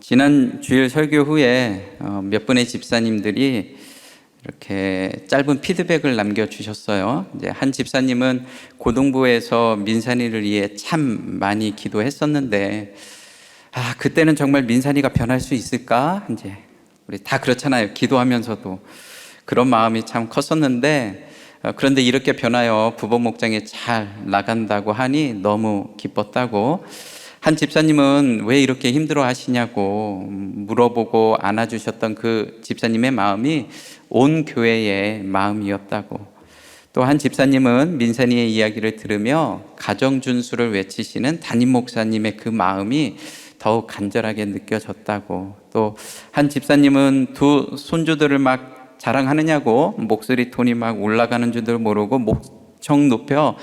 지난 주일 설교 후에 몇 분의 집사님들이 이렇게 짧은 피드백을 남겨주셨어요. 이제 한 집사님은 고등부에서 민산이를 위해 참 많이 기도했었는데, 그때는 정말 민산이가 변할 수 있을까? 이제 우리 다 그렇잖아요. 기도하면서도 그런 마음이 참 컸었는데, 그런데 이렇게 변하여 부모 목장에 잘 나간다고 하니 너무 기뻤다고. 한 집사님은 왜 이렇게 힘들어 하시냐고 물어보고 안아주셨던 그 집사님의 마음이 온 교회의 마음이었다고. 또 한 집사님은 민산이의 이야기를 들으며 가정준수를 외치시는 담임 목사님의 그 마음이 더욱 간절하게 느껴졌다고. 또 한 집사님은 두 손주들을 막 자랑하느냐고 목소리 톤이 막 올라가는 줄도 모르고 목청 높여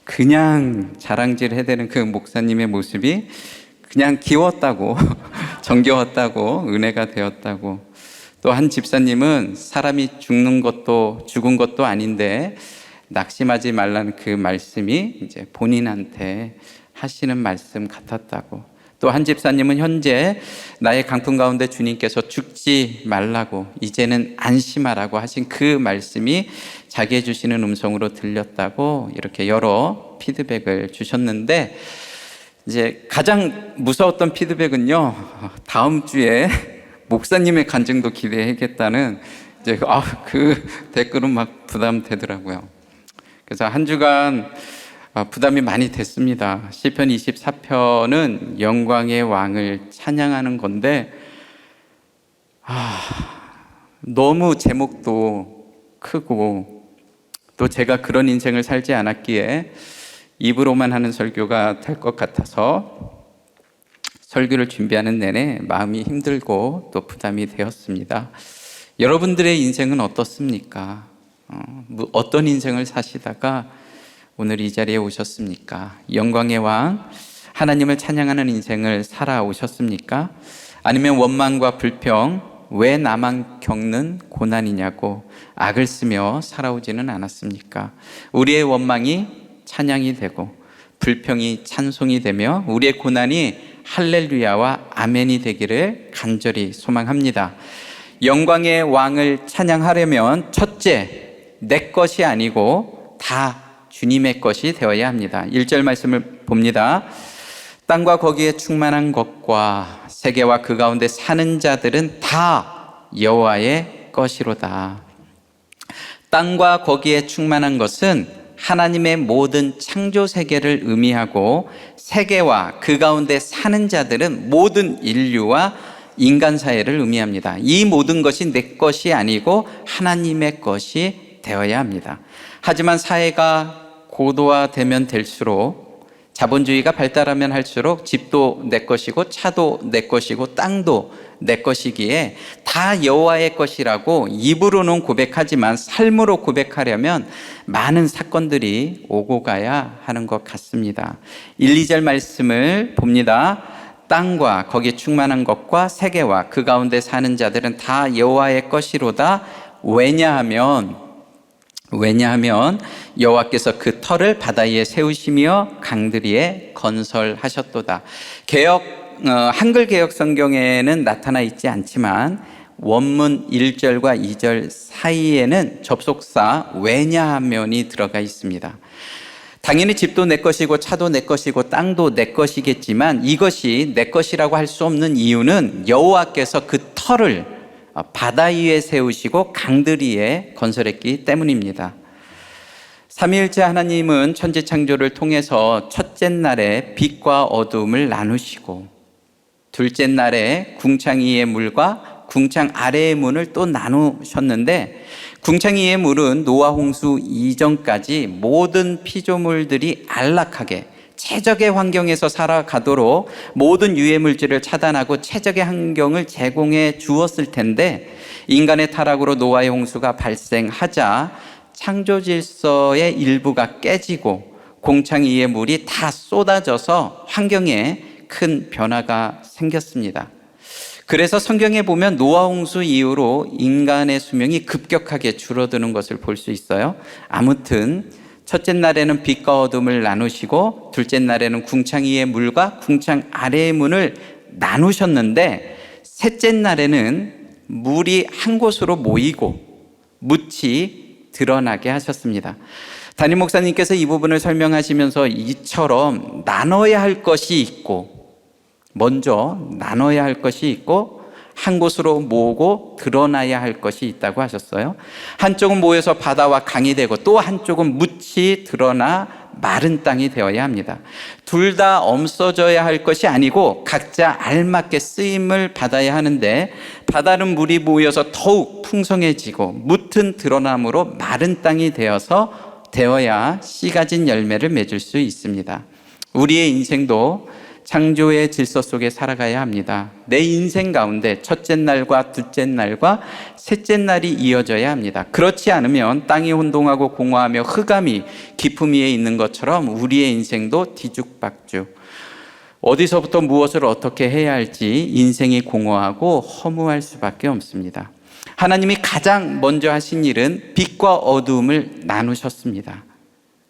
그냥 자랑질 해대는 그 목사님의 모습이 그냥 귀여웠다고 정겨웠다고 은혜가 되었다고. 또 한 집사님은 사람이 죽는 것도 죽은 것도 아닌데 낙심하지 말라는 그 말씀이 이제 본인한테 하시는 말씀 같았다고. 또 한 집사님은 현재 나의 강풍 가운데 주님께서 죽지 말라고 이제는 안심하라고 하신 그 말씀이 자기의 주시는 음성으로 들렸다고 이렇게 여러 피드백을 주셨는데, 이제 가장 무서웠던 피드백은요, 다음 주에 목사님의 간증도 기대하겠다는 이제 그 댓글은 막 부담되더라고요. 그래서 한 주간 부담이 많이 됐습니다. 시편 24편은 영광의 왕을 찬양하는 건데 너무 제목도 크고 또 제가 그런 인생을 살지 않았기에 입으로만 하는 설교가 될 것 같아서 설교를 준비하는 내내 마음이 힘들고 또 부담이 되었습니다. 여러분들의 인생은 어떻습니까? 어떤 인생을 사시다가 오늘 이 자리에 오셨습니까? 영광의 왕 하나님을 찬양하는 인생을 살아오셨습니까? 아니면 원망과 불평, 왜 나만 겪는 고난이냐고 악을 쓰며 살아오지는 않았습니까? 우리의 원망이 찬양이 되고 불평이 찬송이 되며 우리의 고난이 할렐루야와 아멘이 되기를 간절히 소망합니다. 영광의 왕을 찬양하려면 첫째, 내 것이 아니고 다 주님의 것이 되어야 합니다. 1절 말씀을 봅니다. 땅과 거기에 충만한 것과 세계와 그 가운데 사는 자들은 다 여호와의 것이로다. 땅과 거기에 충만한 것은 하나님의 모든 창조 세계를 의미하고, 세계와 그 가운데 사는 자들은 모든 인류와 인간 사회를 의미합니다. 이 모든 것이 내 것이 아니고 하나님의 것이 되어야 합니다. 하지만 사회가 고도화되면 될수록, 자본주의가 발달하면 할수록 집도 내 것이고 차도 내 것이고 땅도 내 것이기에 다 여호와의 것이라고 입으로는 고백하지만 삶으로 고백하려면 많은 사건들이 오고 가야 하는 것 같습니다. 1, 2절 말씀을 봅니다. 땅과 거기에 충만한 것과 세계와 그 가운데 사는 자들은 다 여호와의 것이로다. 왜냐하면 여호와께서 그 터를 바다 위에 세우시며 강들 위에 건설하셨도다. 한글 개역 성경에는 나타나 있지 않지만 원문 1절과 2절 사이에는 접속사 왜냐하면이 들어가 있습니다. 당연히 집도 내 것이고 차도 내 것이고 땅도 내 것이겠지만 이것이 내 것이라고 할 수 없는 이유는 여호와께서 그 터를 바다 위에 세우시고 강들 위에 건설했기 때문입니다. 삼위일체 하나님은 천지 창조를 통해서 첫째 날에 빛과 어둠을 나누시고 둘째 날에 궁창 위의 물과 궁창 아래의 문을 또 나누셨는데, 궁창 위의 물은 노아 홍수 이전까지 모든 피조물들이 안락하게 최적의 환경에서 살아가도록 모든 유해 물질을 차단하고 최적의 환경을 제공해 주었을 텐데, 인간의 타락으로 노아의 홍수가 발생하자 창조 질서의 일부가 깨지고 공창 위의 물이 다 쏟아져서 환경에 큰 변화가 생겼습니다. 그래서 성경에 보면 노아 홍수 이후로 인간의 수명이 급격하게 줄어드는 것을 볼 수 있어요. 아무튼 첫째 날에는 빛과 어둠을 나누시고 둘째 날에는 궁창 위의 물과 궁창 아래의 문을 나누셨는데 셋째 날에는 물이 한 곳으로 모이고 묻이 드러나게 하셨습니다. 담임 목사님께서 이 부분을 설명하시면서 이처럼 나눠야 할 것이 있고, 먼저 나눠야 할 것이 있고 한 곳으로 모으고 드러나야 할 것이 있다고 하셨어요. 한쪽은 모여서 바다와 강이 되고 또 한쪽은 묻이 드러나 마른 땅이 되어야 합니다. 둘 다 없어져야 할 것이 아니고 각자 알맞게 쓰임을 받아야 하는데, 바다는 물이 모여서 더욱 풍성해지고 묻은 드러남으로 마른 땅이 되어야 씨 가진 열매를 맺을 수 있습니다. 우리의 인생도 창조의 질서 속에 살아가야 합니다. 내 인생 가운데 첫째 날과 둘째 날과 셋째 날이 이어져야 합니다. 그렇지 않으면 땅이 혼동하고 공허하며 흑암이 깊음 위에 있는 것처럼 우리의 인생도 뒤죽박죽, 어디서부터 무엇을 어떻게 해야 할지 인생이 공허하고 허무할 수밖에 없습니다. 하나님이 가장 먼저 하신 일은 빛과 어두움을 나누셨습니다.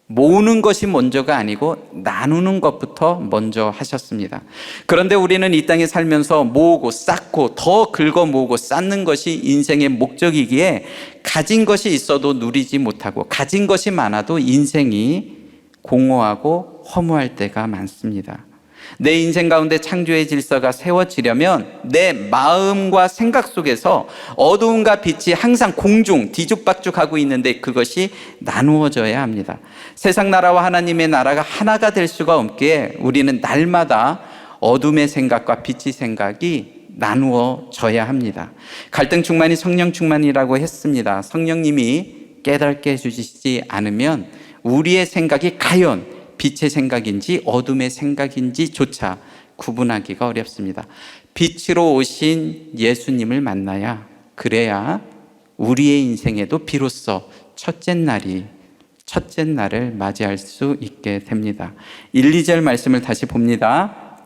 모으는 것이 먼저가 아니고 나누는 것부터 먼저 하셨습니다. 그런데 우리는 이 땅에 살면서 모으고 쌓고 더 긁어 모으고 쌓는 것이 인생의 목적이기에 가진 것이 있어도 누리지 못하고 가진 것이 많아도 인생이 공허하고 허무할 때가 많습니다. 내 인생 가운데 창조의 질서가 세워지려면 내 마음과 생각 속에서 어두움과 빛이 항상 공중 뒤죽박죽하고 있는데 그것이 나누어져야 합니다. 세상 나라와 하나님의 나라가 하나가 될 수가 없기에 우리는 날마다 어둠의 생각과 빛의 생각이 나누어져야 합니다. 갈등 충만이 성령 충만이라고 했습니다. 성령님이 깨닫게 해주시지 않으면 우리의 생각이 과연 빛의 생각인지 어둠의 생각인지조차 구분하기가 어렵습니다. 빛으로 오신 예수님을 만나야, 그래야 우리의 인생에도 비로소 첫째 날을 맞이할 수 있게 됩니다. 1, 2절 말씀을 다시 봅니다.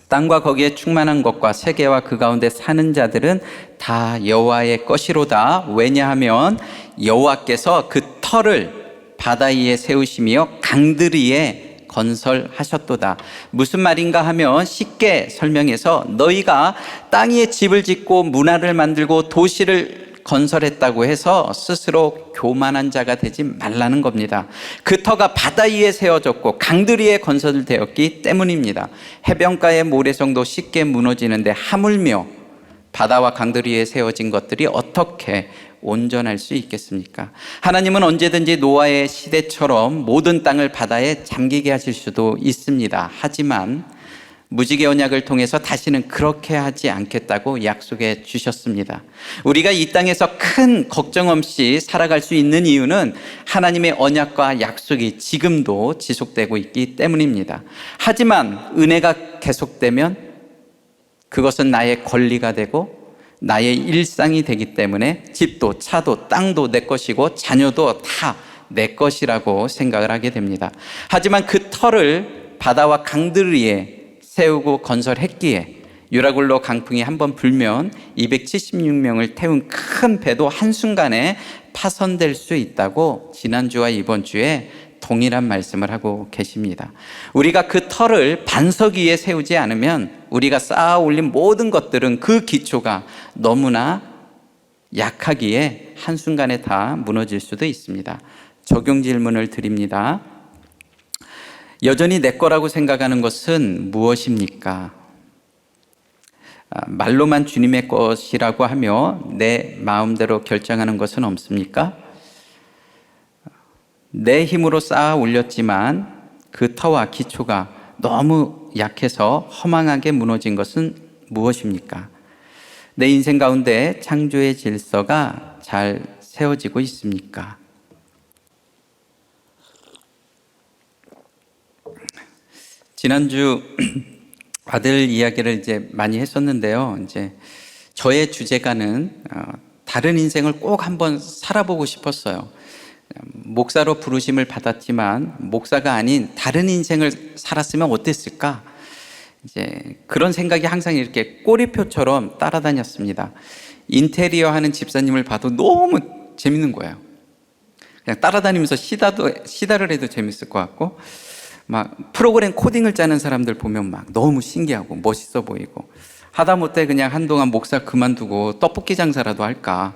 땅과 거기에 충만한 것과 세계와 그 가운데 사는 자들은 다 여호와의 것이로다. 왜냐하면 여호와께서 그 터를 바다 위에 세우시며 강들 위에 건설하셨도다. 무슨 말인가 하면 쉽게 설명해서 너희가 땅 위에 집을 짓고 문화를 만들고 도시를 건설했다고 해서 스스로 교만한 자가 되지 말라는 겁니다. 그 터가 바다 위에 세워졌고 강들 위에 건설되었기 때문입니다. 해변가의 모래성도 쉽게 무너지는데 하물며 바다와 강들 위에 세워진 것들이 어떻게 온전할 수 있겠습니까? 하나님은 언제든지 노아의 시대처럼 모든 땅을 바다에 잠기게 하실 수도 있습니다. 하지만 무지개 언약을 통해서 다시는 그렇게 하지 않겠다고 약속해 주셨습니다. 우리가 이 땅에서 큰 걱정 없이 살아갈 수 있는 이유는 하나님의 언약과 약속이 지금도 지속되고 있기 때문입니다. 하지만 은혜가 계속되면 그것은 나의 권리가 되고 나의 일상이 되기 때문에 집도 차도 땅도 내 것이고 자녀도 다 내 것이라고 생각을 하게 됩니다. 하지만 그 터를 바다와 강들 위에 세우고 건설했기에 유라굴로 강풍이 한번 불면 276명을 태운 큰 배도 한순간에 파손될 수 있다고 지난주와 이번 주에 동일한 말씀을 하고 계십니다. 우리가 그 터를 반석 위에 세우지 않으면 우리가 쌓아 올린 모든 것들은 그 기초가 너무나 약하기에 한순간에 다 무너질 수도 있습니다. 적용 질문을 드립니다. 여전히 내 거라고 생각하는 것은 무엇입니까? 말로만 주님의 것이라고 하며 내 마음대로 결정하는 것은 없습니까? 내 힘으로 쌓아 올렸지만 그 터와 기초가 너무 약해서 허망하게 무너진 것은 무엇입니까? 내 인생 가운데 창조의 질서가 잘 세워지고 있습니까? 지난주 아들 이야기를 이제 많이 했었는데요. 이제 저의 주제가는 다른 인생을 꼭 한번 살아보고 싶었어요. 목사로 부르심을 받았지만 목사가 아닌 다른 인생을 살았으면 어땠을까? 이제 그런 생각이 항상 이렇게 꼬리표처럼 따라다녔습니다. 인테리어 하는 집사님을 봐도 너무 재밌는 거예요. 그냥 따라다니면서 시다를 해도 재밌을 것 같고, 막 프로그램 코딩을 짜는 사람들 보면 막 너무 신기하고 멋있어 보이고, 하다못해 그냥 한동안 목사 그만두고 떡볶이 장사라도 할까?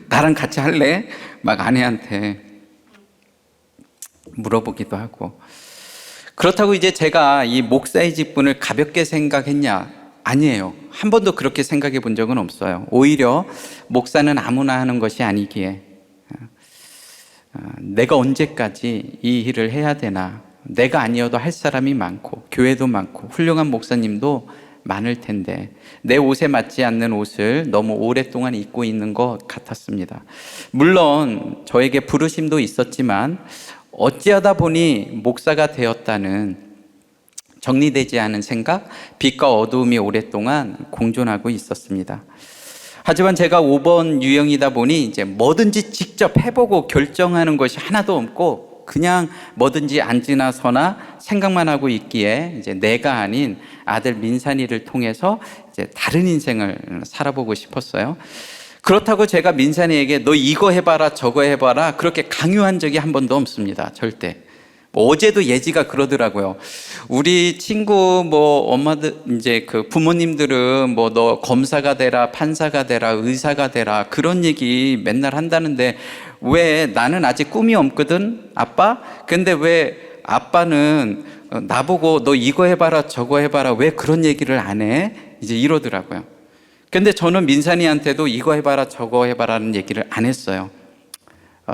나랑 같이 할래? 막 아내한테 물어보기도 하고. 그렇다고 이제 제가 이 목사의 직분을 가볍게 생각했냐? 아니에요. 한 번도 그렇게 생각해 본 적은 없어요. 오히려 목사는 아무나 하는 것이 아니기에 내가 언제까지 이 일을 해야 되나, 내가 아니어도 할 사람이 많고 교회도 많고 훌륭한 목사님도 많을 텐데 내 옷에 맞지 않는 옷을 너무 오랫동안 입고 있는 것 같았습니다. 물론 저에게 부르심도 있었지만 어찌하다 보니 목사가 되었다는 정리되지 않은 생각, 빛과 어두움이 오랫동안 공존하고 있었습니다. 하지만 제가 5번 유형이다 보니 이제 뭐든지 직접 해보고 결정하는 것이 하나도 없고 그냥 뭐든지 앉으나 서나 생각만 하고 있기에 이제 내가 아닌 아들 민산이를 통해서 이제 다른 인생을 살아보고 싶었어요. 그렇다고 제가 민산이에게 너 이거 해봐라 저거 해봐라 그렇게 강요한 적이 한 번도 없습니다. 절대. 어제도 예지가 그러더라고요. 우리 친구 엄마들 이제 그 부모님들은 너 검사가 되라, 판사가 되라, 의사가 되라 그런 얘기 맨날 한다는데 왜 나는 아직 꿈이 없거든, 아빠? 근데 왜 아빠는 나보고 너 이거 해봐라 저거 해봐라 왜 그런 얘기를 안 해? 이제 이러더라고요. 근데 저는 민산이한테도 이거 해봐라 저거 해봐라는 얘기를 안 했어요.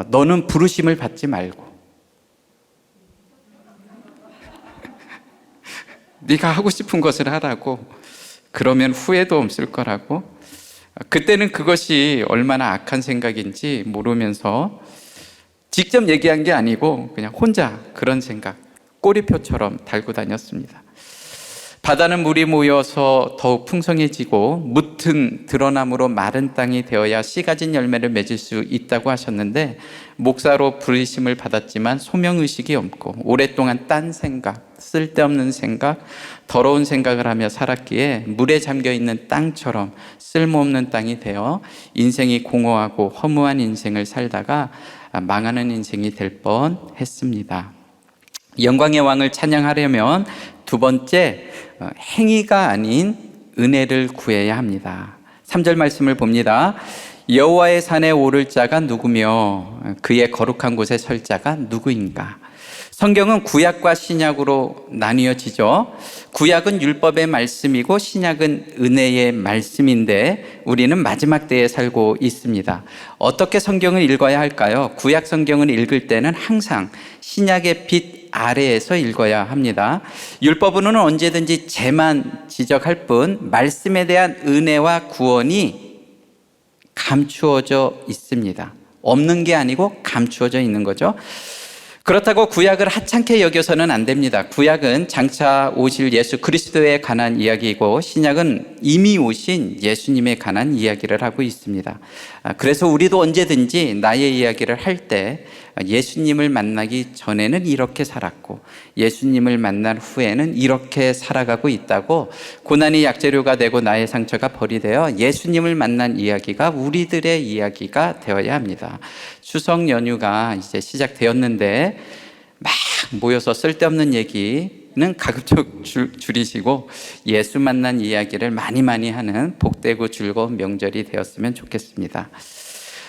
너는 부르심을 받지 말고 네가 하고 싶은 것을 하라고. 그러면 후회도 없을 거라고. 그때는 그것이 얼마나 악한 생각인지 모르면서 직접 얘기한 게 아니고 그냥 혼자 그런 생각 꼬리표처럼 달고 다녔습니다. 바다는 물이 모여서 더욱 풍성해지고 무튼 드러남으로 마른 땅이 되어야 씨 가진 열매를 맺을 수 있다고 하셨는데 목사로 부르심을 받았지만 소명의식이 없고 오랫동안 딴 생각, 쓸데없는 생각, 더러운 생각을 하며 살았기에 물에 잠겨있는 땅처럼 쓸모없는 땅이 되어 인생이 공허하고 허무한 인생을 살다가 망하는 인생이 될 뻔했습니다. 영광의 왕을 찬양하려면 두 번째, 행위가 아닌 은혜를 구해야 합니다. 3절 말씀을 봅니다. 여호와의 산에 오를 자가 누구며 그의 거룩한 곳에 설 자가 누구인가? 성경은 구약과 신약으로 나뉘어지죠. 구약은 율법의 말씀이고 신약은 은혜의 말씀인데 우리는 마지막 때에 살고 있습니다. 어떻게 성경을 읽어야 할까요? 구약 성경을 읽을 때는 항상 신약의 빛 아래에서 읽어야 합니다. 율법으로는 언제든지 죄만 지적할 뿐 말씀에 대한 은혜와 구원이 감추어져 있습니다. 없는 게 아니고 감추어져 있는 거죠. 그렇다고 구약을 하찮게 여겨서는 안 됩니다. 구약은 장차 오실 예수 그리스도에 관한 이야기이고 신약은 이미 오신 예수님에 관한 이야기를 하고 있습니다. 그래서 우리도 언제든지 나의 이야기를 할 때 예수님을 만나기 전에는 이렇게 살았고 예수님을 만난 후에는 이렇게 살아가고 있다고 고난이 약재료가 되고 나의 상처가 벌이 되어 예수님을 만난 이야기가 우리들의 이야기가 되어야 합니다. 추석 연휴가 이제 시작되었는데 막 모여서 쓸데없는 얘기는 가급적 줄이시고 예수 만난 이야기를 많이 하는 복되고 즐거운 명절이 되었으면 좋겠습니다.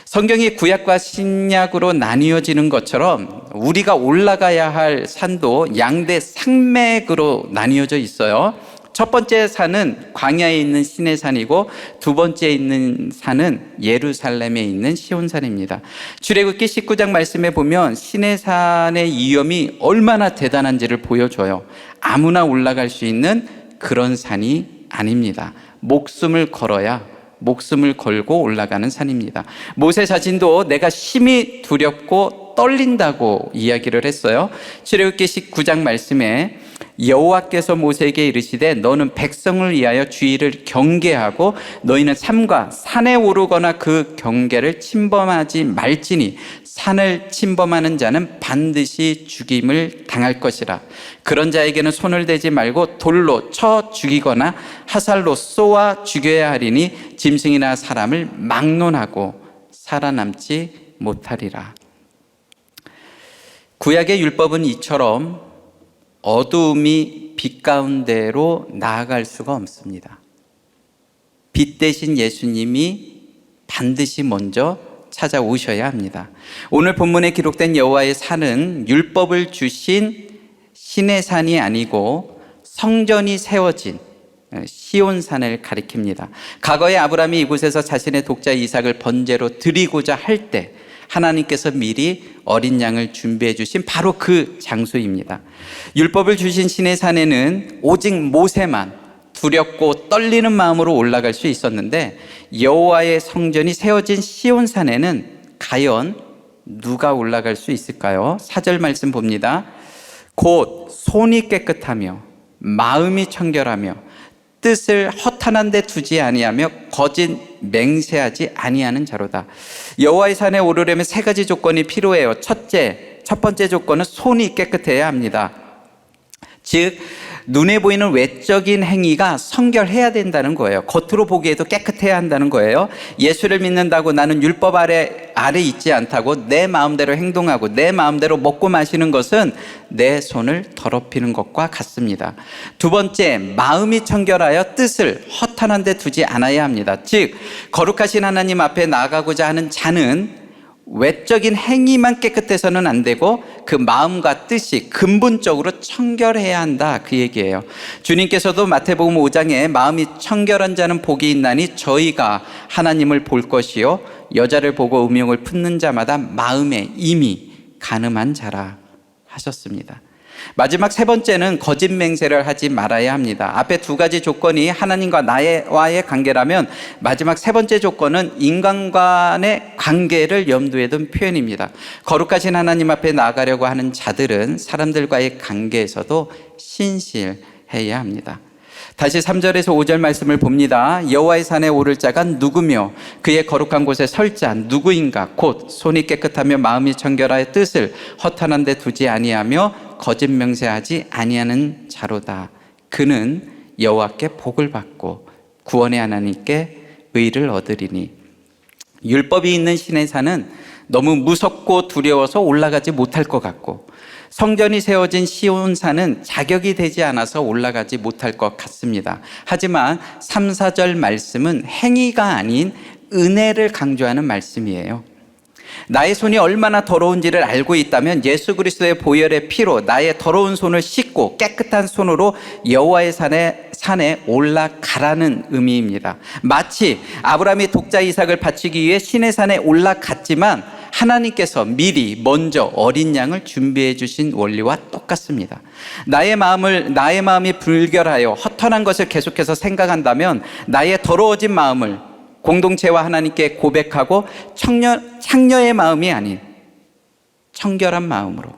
성경이 구약과 신약으로 나뉘어지는 것처럼 우리가 올라가야 할 산도 양대 산맥으로 나뉘어져 있어요. 첫 번째 산은 광야에 있는 시내산이고 두 번째 있는 산은 예루살렘에 있는 시온산입니다. 출애굽기 19장 말씀에 보면 시내산의 위험이 얼마나 대단한지를 보여줘요. 아무나 올라갈 수 있는 그런 산이 아닙니다. 목숨을 걸고 올라가는 산입니다. 모세 자신도 내가 심히 두렵고 떨린다고 이야기를 했어요. 출애굽기 19장 말씀에 여호와께서 모세에게 이르시되 너는 백성을 위하여 주의를 경계하고 너희는 삼가 산에 오르거나 그 경계를 침범하지 말지니 산을 침범하는 자는 반드시 죽임을 당할 것이라. 그런 자에게는 손을 대지 말고 돌로 쳐 죽이거나 화살로 쏘아 죽여야 하리니 짐승이나 사람을 막론하고 살아남지 못하리라. 구약의 율법은 이처럼 어두움이 빛 가운데로 나아갈 수가 없습니다. 빛 대신 예수님이 반드시 먼저 찾아오셔야 합니다. 오늘 본문에 기록된 여호와의 산은 율법을 주신 신의 산이 아니고 성전이 세워진 시온산을 가리킵니다. 과거에 아브라함이 이곳에서 자신의 독자 이삭을 번제로 드리고자 할 때 하나님께서 미리 어린 양을 준비해 주신 바로 그 장소입니다. 율법을 주신 신의 산에는 오직 모세만 두렵고 떨리는 마음으로 올라갈 수 있었는데, 여호와의 성전이 세워진 시온산에는 과연 누가 올라갈 수 있을까요? 4절 말씀 봅니다. 곧 손이 깨끗하며 마음이 청결하며 뜻을 허탄한 데 두지 아니하며 거짓 맹세하지 아니하는 자로다. 여호와의 산에 오르려면 세 가지 조건이 필요해요. 첫 번째 조건은 손이 깨끗해야 합니다. 즉 눈에 보이는 외적인 행위가 성결해야 된다는 거예요. 겉으로 보기에도 깨끗해야 한다는 거예요. 예수를 믿는다고 나는 율법 아래 있지 않다고 내 마음대로 행동하고 내 마음대로 먹고 마시는 것은 내 손을 더럽히는 것과 같습니다. 두 번째, 마음이 청결하여 뜻을 허탄한 데 두지 않아야 합니다. 즉 거룩하신 하나님 앞에 나아가고자 하는 자는 외적인 행위만 깨끗해서는 안 되고 그 마음과 뜻이 근본적으로 청결해야 한다, 그 얘기예요. 주님께서도 마태복음 5장에 마음이 청결한 자는 복이 있나니 저희가 하나님을 볼 것이요 여자를 보고 음욕을 품는 자마다 마음에 이미 간음한 자라 하셨습니다. 마지막 세 번째는 거짓 맹세를 하지 말아야 합니다. 앞에 두 가지 조건이 하나님과 나와의 관계라면 마지막 세 번째 조건은 인간 간의 관계를 염두에 둔 표현입니다. 거룩하신 하나님 앞에 나아가려고 하는 자들은 사람들과의 관계에서도 신실해야 합니다. 다시 3절에서 5절 말씀을 봅니다. 여호와의 산에 오를 자가 누구며 그의 거룩한 곳에 설 자 누구인가? 곧 손이 깨끗하며 마음이 청결하여 뜻을 허탄한 데 두지 아니하며 거짓 맹세하지 아니하는 자로다. 그는 여호와께 복을 받고 구원의 하나님께 의를 얻으리니. 율법이 있는 신의 산은 너무 무섭고 두려워서 올라가지 못할 것 같고, 성전이 세워진 시온산은 자격이 되지 않아서 올라가지 못할 것 같습니다. 하지만 3, 4절 말씀은 행위가 아닌 은혜를 강조하는 말씀이에요. 나의 손이 얼마나 더러운지를 알고 있다면 예수 그리스도의 보혈의 피로 나의 더러운 손을 씻고 깨끗한 손으로 여호와의 산에 올라가라는 의미입니다. 마치 아브라함이 독자 이삭을 바치기 위해 신의 산에 올라갔지만 하나님께서 미리 먼저 어린 양을 준비해 주신 원리와 똑같습니다. 나의 마음이 불결하여 허탄한 것을 계속해서 생각한다면 나의 더러워진 마음을 공동체와 하나님께 고백하고 창녀의 마음이 아닌 청결한 마음으로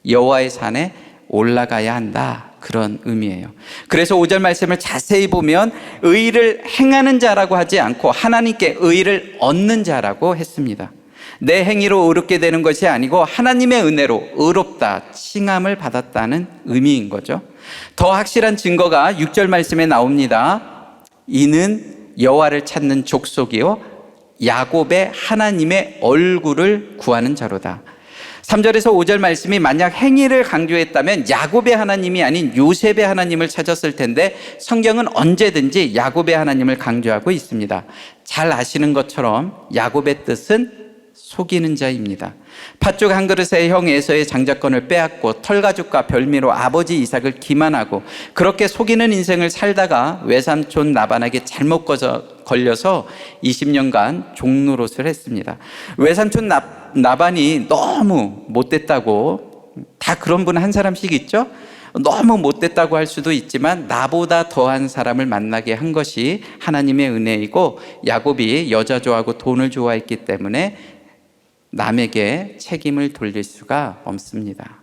여호와의 산에 올라가야 한다, 그런 의미예요. 그래서 5절 말씀을 자세히 보면 의를 행하는 자라고 하지 않고 하나님께 의를 얻는 자라고 했습니다. 내 행위로 의롭게 되는 것이 아니고 하나님의 은혜로 의롭다, 칭함을 받았다는 의미인 거죠. 더 확실한 증거가 6절 말씀에 나옵니다. 이는 여호와를 찾는 족속이요 야곱의 하나님의 얼굴을 구하는 자로다. 3절에서 5절 말씀이 만약 행위를 강조했다면 야곱의 하나님이 아닌 요셉의 하나님을 찾았을 텐데 성경은 언제든지 야곱의 하나님을 강조하고 있습니다. 잘 아시는 것처럼 야곱의 뜻은 속이는 자입니다. 팥죽 한 그릇에 형 에서의 장자권을 빼앗고 털가죽과 별미로 아버지 이삭을 기만하고 그렇게 속이는 인생을 살다가 외삼촌 나반에게 잘못 걸려서 20년간 종노릇을 했습니다. 외삼촌 나반이 너무 못됐다고, 다 그런 분 한 사람씩 있죠? 너무 못됐다고 할 수도 있지만 나보다 더한 사람을 만나게 한 것이 하나님의 은혜이고, 야곱이 여자 좋아하고 돈을 좋아했기 때문에 남에게 책임을 돌릴 수가 없습니다.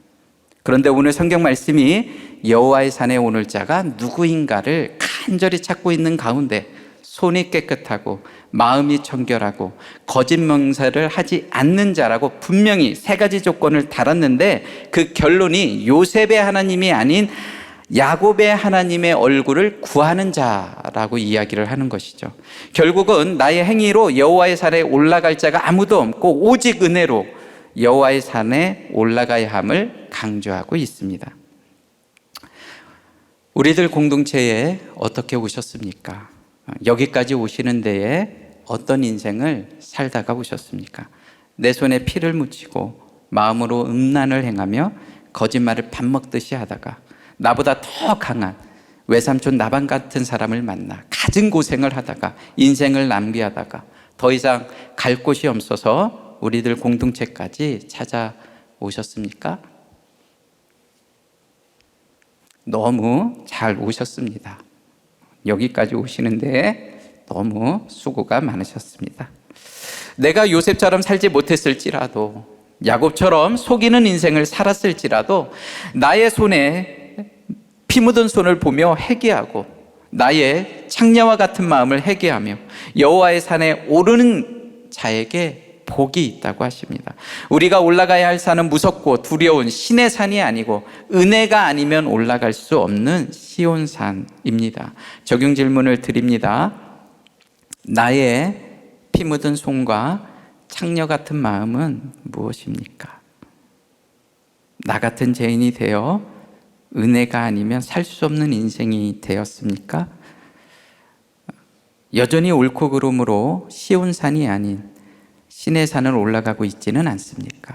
그런데 오늘 성경 말씀이 여호와의 산에 오를 자가 누구인가를 간절히 찾고 있는 가운데 손이 깨끗하고 마음이 청결하고 거짓 맹세를 하지 않는 자라고 분명히 세 가지 조건을 달았는데 그 결론이 요셉의 하나님이 아닌 야곱의 하나님의 얼굴을 구하는 자라고 이야기를 하는 것이죠. 결국은 나의 행위로 여호와의 산에 올라갈 자가 아무도 없고 오직 은혜로 여호와의 산에 올라가야 함을 강조하고 있습니다. 우리들 공동체에 어떻게 오셨습니까? 여기까지 오시는 데에 어떤 인생을 살다가 오셨습니까? 내 손에 피를 묻히고 마음으로 음란을 행하며 거짓말을 밥 먹듯이 하다가 나보다 더 강한 외삼촌 나방 같은 사람을 만나 갖은 고생을 하다가 인생을 낭비하다가 더 이상 갈 곳이 없어서 우리들 공동체까지 찾아오셨습니까? 너무 잘 오셨습니다. 여기까지 오시는데 너무 수고가 많으셨습니다. 내가 요셉처럼 살지 못했을지라도, 야곱처럼 속이는 인생을 살았을지라도 나의 손에 피 묻은 손을 보며 회개하고 나의 창녀와 같은 마음을 회개하며 여호와의 산에 오르는 자에게 복이 있다고 하십니다. 우리가 올라가야 할 산은 무섭고 두려운 신의 산이 아니고 은혜가 아니면 올라갈 수 없는 시온산입니다. 적용 질문을 드립니다. 나의 피 묻은 손과 창녀 같은 마음은 무엇입니까? 나 같은 죄인이 되어 은혜가 아니면 살 수 없는 인생이 되었습니까? 여전히 옳고 그름으로 시온산이 아닌 신의 산을 올라가고 있지는 않습니까?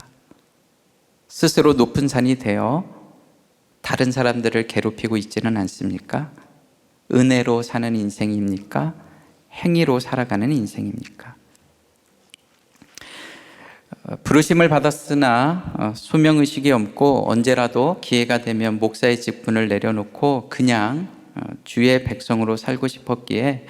스스로 높은 산이 되어 다른 사람들을 괴롭히고 있지는 않습니까? 은혜로 사는 인생입니까? 행위로 살아가는 인생입니까? 부르심을 받았으나 소명의식이 없고 언제라도 기회가 되면 목사의 직분을 내려놓고 그냥 주의 백성으로 살고 싶었기에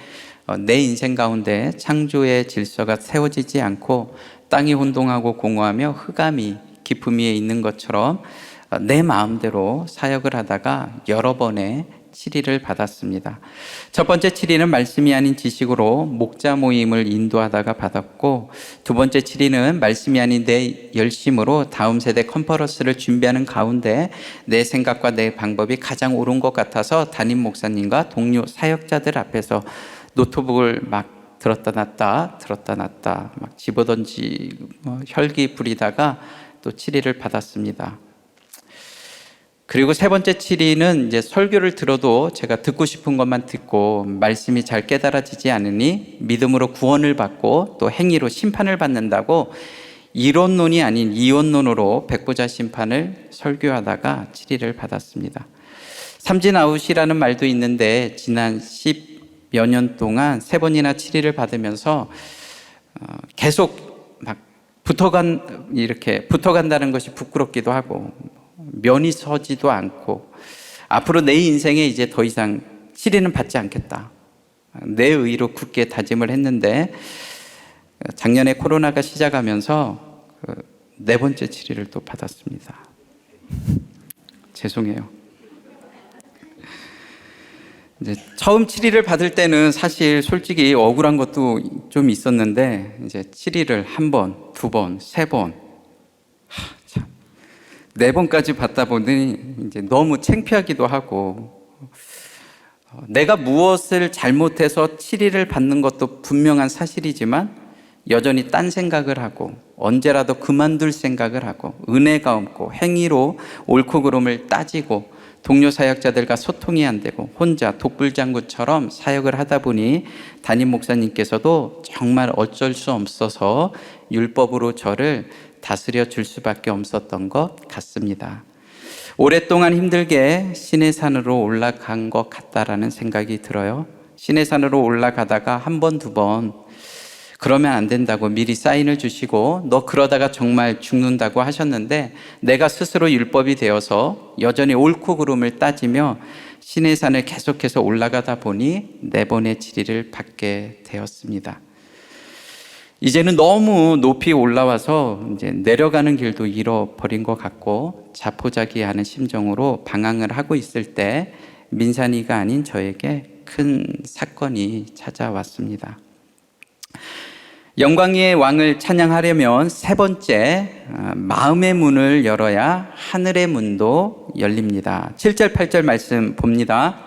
내 인생 가운데 창조의 질서가 세워지지 않고 땅이 혼동하고 공허하며 흑암이 깊음 위에 있는 것처럼 내 마음대로 사역을 하다가 여러 번의 치리를 받았습니다. 첫 번째 치리는 말씀이 아닌 지식으로 목자 모임을 인도하다가 받았고, 두 번째 치리는 말씀이 아닌 내 열심으로 다음 세대 컨퍼런스를 준비하는 가운데 내 생각과 내 방법이 가장 옳은 것 같아서 담임 목사님과 동료 사역자들 앞에서 노트북을 막 들었다 놨다 막 집어던지고 혈기 부리다가 또 치리를 받았습니다. 그리고 세 번째 치리는 이제 설교를 들어도 제가 듣고 싶은 것만 듣고 말씀이 잘 깨달아지지 않으니 믿음으로 구원을 받고 또 행위로 심판을 받는다고 이론론이 아닌 이원론으로 백보자 심판을 설교하다가 치리를 받았습니다. 삼진아웃이라는 말도 있는데 지난 10여 년 동안 3번이나 치리를 받으면서 계속 막 붙어간다는 것이 부끄럽기도 하고 면이 서지도 않고 앞으로 내 인생에 이제 더 이상 치리는 받지 않겠다, 내 의로 굳게 다짐을 했는데 작년에 코로나가 시작하면서 네 번째 치리를 또 받았습니다. 죄송해요. 이제 처음 치리를 받을 때는 사실 솔직히 억울한 것도 좀 있었는데 이제 치리를 한 번, 두 번, 세 번, 참, 4번까지 받다 보니 이제 너무 창피하기도 하고 내가 무엇을 잘못해서 치리를 받는 것도 분명한 사실이지만 여전히 딴 생각을 하고 언제라도 그만둘 생각을 하고 은혜가 없고 행위로 옳고 그름을 따지고 동료 사역자들과 소통이 안 되고 혼자 독불장구처럼 사역을 하다 보니 담임 목사님께서도 정말 어쩔 수 없어서 율법으로 저를 다스려 줄 수밖에 없었던 것 같습니다. 오랫동안 힘들게 신의 산으로 올라간 것 같다라는 생각이 들어요. 신의 산으로 올라가다가 한 번, 두 번 그러면 안 된다고 미리 사인을 주시고 너 그러다가 정말 죽는다고 하셨는데 내가 스스로 율법이 되어서 여전히 옳고 그름을 따지며 신의 산을 계속해서 올라가다 보니 4번의 치리를 받게 되었습니다. 이제는 너무 높이 올라와서 이제 내려가는 길도 잃어버린 것 같고 자포자기하는 심정으로 방황을 하고 있을 때 민산이가 아닌 저에게 큰 사건이 찾아왔습니다. 영광의 왕을 찬양하려면 세 번째 마음의 문을 열어야 하늘의 문도 열립니다. 7절 8절 말씀 봅니다.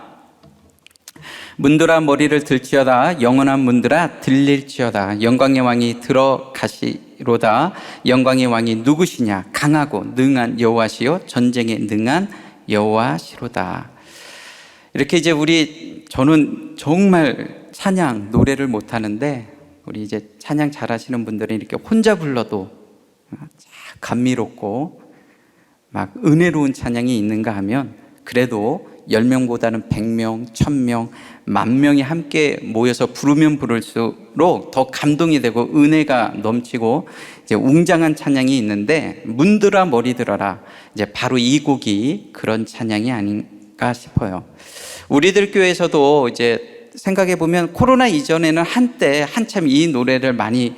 문들아 머리를 들지어다, 영원한 문들아 들릴지어다. 영광의 왕이 들어가시로다. 영광의 왕이 누구시냐? 강하고 능한 여호와시요 전쟁에 능한 여호와시로다. 이렇게 이제 저는 정말 찬양, 노래를 못하는데 우리 이제 찬양 잘하시는 분들은 이렇게 혼자 불러도 감미롭고 막 은혜로운 찬양이 있는가 하면 그래도 10명보다는 100명, 1000명, 10,000명이 함께 모여서 부르면 부를수록 더 감동이 되고 은혜가 넘치고 이제 웅장한 찬양이 있는데 문들아 머리 들어라, 이제 바로 이 곡이 그런 찬양이 아닌가 싶어요. 우리들 교회에서도 이제 생각해 보면 코로나 이전에는 한때 한참 이 노래를 많이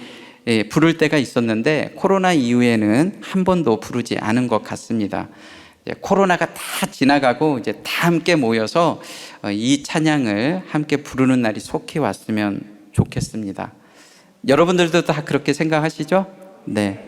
부를 때가 있었는데 코로나 이후에는 한 번도 부르지 않은 것 같습니다. 코로나가 다 지나가고 이제 다 함께 모여서 이 찬양을 함께 부르는 날이 속히 왔으면 좋겠습니다. 여러분들도 다 그렇게 생각하시죠? 네.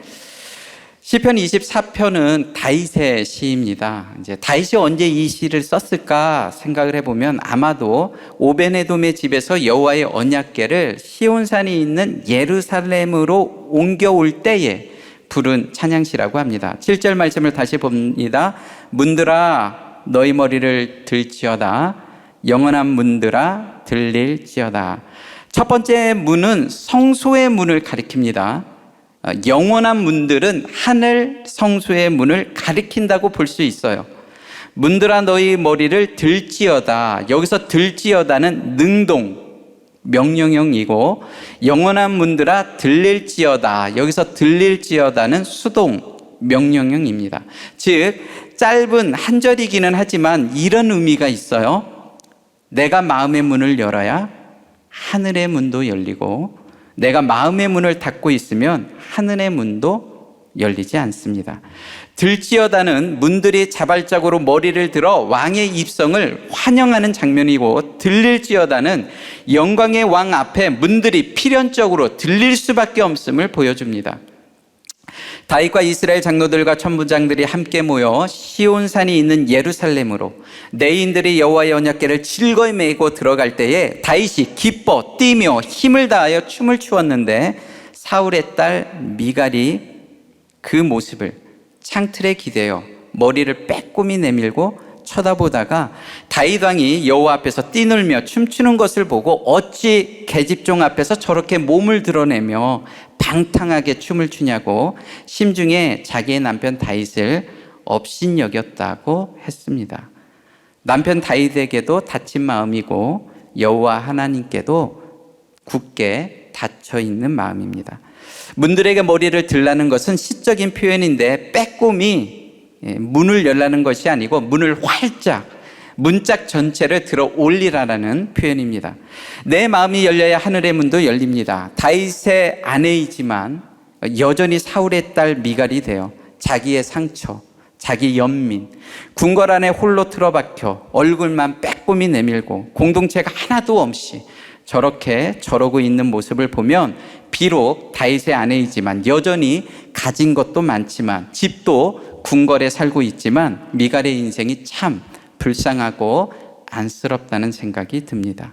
시편 24편은 다윗의 시입니다. 이제 다윗이 언제 이 시를 썼을까 생각을 해보면 아마도 오베네돔의 집에서 여호와의 언약궤를 시온산이 있는 예루살렘으로 옮겨올 때에 부른 찬양시라고 합니다. 7절 말씀을 다시 봅니다. 문들아 너희 머리를 들지어다, 영원한 문들아 들릴지어다. 첫 번째 문은 성소의 문을 가리킵니다. 영원한 문들은 하늘 성소의 문을 가리킨다고 볼 수 있어요. 문들아 너희 머리를 들지어다, 여기서 들지어다는 능동 명령형이고, 영원한 문들아 들릴지어다, 여기서 들릴지어다는 수동 명령형입니다. 즉 짧은 한 절이기는 하지만 이런 의미가 있어요. 내가 마음의 문을 열어야 하늘의 문도 열리고, 내가 마음의 문을 닫고 있으면 하늘의 문도 열리지 않습니다. 들지어다는 문들이 자발적으로 머리를 들어 왕의 입성을 환영하는 장면이고, 들릴지어다는 영광의 왕 앞에 문들이 필연적으로 들릴 수밖에 없음을 보여줍니다. 다윗과 이스라엘 장로들과 천부장들이 함께 모여 시온산이 있는 예루살렘으로 내인들이 여호와의 언약궤를 즐거이 메고 들어갈 때에 다윗이 기뻐 뛰며 힘을 다하여 춤을 추었는데, 사울의 딸 미갈이 그 모습을 창틀에 기대어 머리를 빼꼼히 내밀고 쳐다보다가 다윗 왕이 여호와 앞에서 뛰놀며 춤추는 것을 보고 어찌 계집종 앞에서 저렇게 몸을 드러내며 방탕하게 춤을 추냐고 심중에 자기의 남편 다윗을 업신여겼다고 했습니다. 남편 다윗에게도 다친 마음이고 여호와 하나님께도 굳게 닫혀 있는 마음입니다. 문들에게 머리를 들라는 것은 시적인 표현인데 빼꼼히 문을 열라는 것이 아니고 문을 활짝, 문짝 전체를 들어 올리라는 표현입니다. 내 마음이 열려야 하늘의 문도 열립니다. 다윗의 아내이지만 여전히 사울의 딸 미갈이 되어 자기의 상처, 자기 연민, 궁궐 안에 홀로 틀어박혀 얼굴만 빼꼼히 내밀고 공동체가 하나도 없이 저렇게 저러고 있는 모습을 보면 비록 다윗의 아내이지만 여전히 가진 것도 많지만 집도 궁궐에 살고 있지만 미갈의 인생이 참 불쌍하고 안쓰럽다는 생각이 듭니다.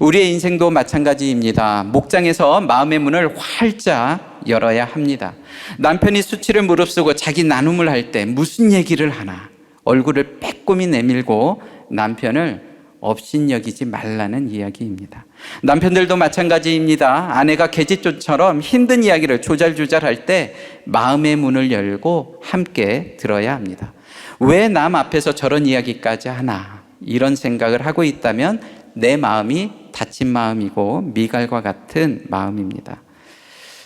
우리의 인생도 마찬가지입니다. 목장에서 마음의 문을 활짝 열어야 합니다. 남편이 수치를 무릅쓰고 자기 나눔을 할 때 무슨 얘기를 하나 얼굴을 빼꼼히 내밀고 남편을 업신여기지 말라는 이야기입니다. 남편들도 마찬가지입니다. 아내가 계집종처럼 힘든 이야기를 조잘조잘할 때 마음의 문을 열고 함께 들어야 합니다. 왜 남 앞에서 저런 이야기까지 하나, 이런 생각을 하고 있다면 내 마음이 다친 마음이고 미갈과 같은 마음입니다.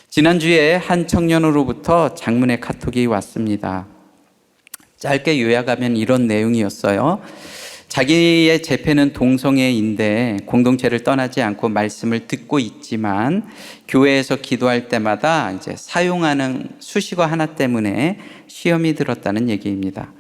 지난주에 한 청년으로부터 장문의 카톡이 왔습니다. 짧게 요약하면 이런 내용이었어요. 자기의 재패는 동성애인데 공동체를 떠나지 않고 말씀을 듣고 있지만 교회에서 기도할 때마다 이제 사용하는 수식어 하나 때문에 시험이 들었다는 얘기입니다.